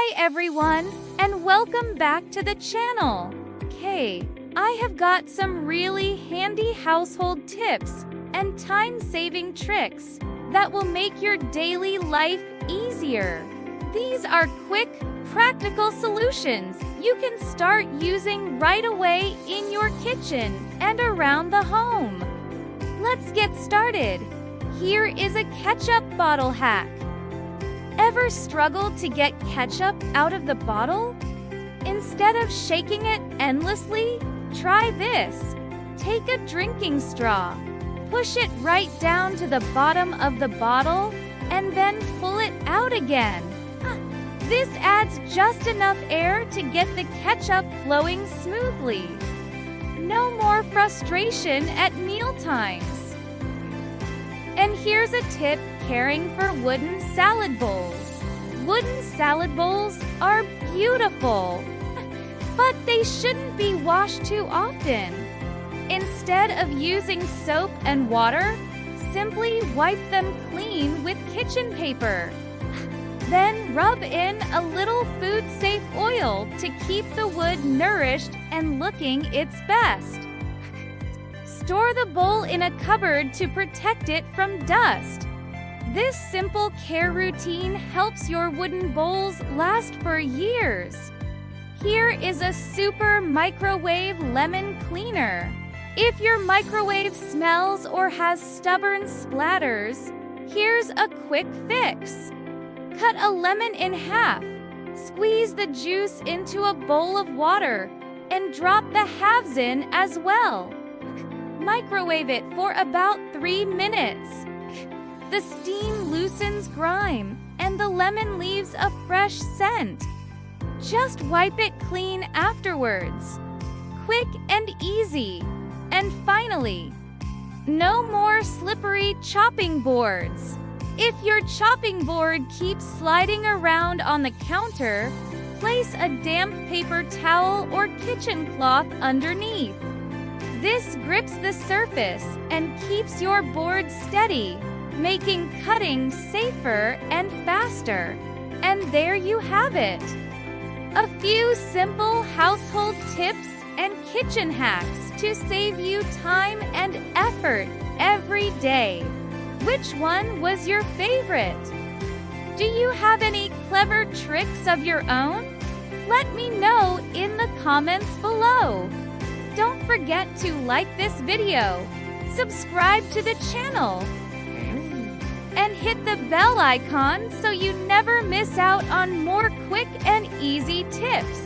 Hi everyone, and welcome back to the channel. I have got some really handy household tips and time-saving tricks that will make your daily life easier. These are quick, practical solutions you can start using right away in your kitchen and around the home. Let's get started. Here is a ketchup bottle hack. Ever struggled to get ketchup out of the bottle? Instead of shaking it endlessly, try this. Take a drinking straw, push it right down to the bottom of the bottle, and then pull it out again. This adds just enough air to get the ketchup flowing smoothly. No more frustration at mealtimes. And here's a tip caring for wooden salad bowls. Wooden salad bowls are beautiful, but they shouldn't be washed too often. Instead of using soap and water, simply wipe them clean with kitchen paper. Then rub in a little food-safe oil to keep the wood nourished and looking its best. Store the bowl in a cupboard to protect it from dust. This simple care routine helps your wooden bowls last for years. Here is a super microwave lemon cleaner. If your microwave smells or has stubborn splatters, here's a quick fix. Cut a lemon in half, squeeze the juice into a bowl of water, and drop the halves in as well. Microwave it for about 3 minutes. The steam loosens grime, and the lemon leaves a fresh scent. Just wipe it clean afterwards. Quick and easy. And finally, no more slippery chopping boards. If your chopping board keeps sliding around on the counter, place a damp paper towel or kitchen cloth underneath. This grips the surface and keeps your board steady, making cutting safer and faster. And there you have it. A few simple household tips and kitchen hacks to save you time and effort every day. Which one was your favorite? Do you have any clever tricks of your own? Let me know in the comments below. Don't forget to like this video, subscribe to the channel, and hit the bell icon so you never miss out on more quick and easy tips.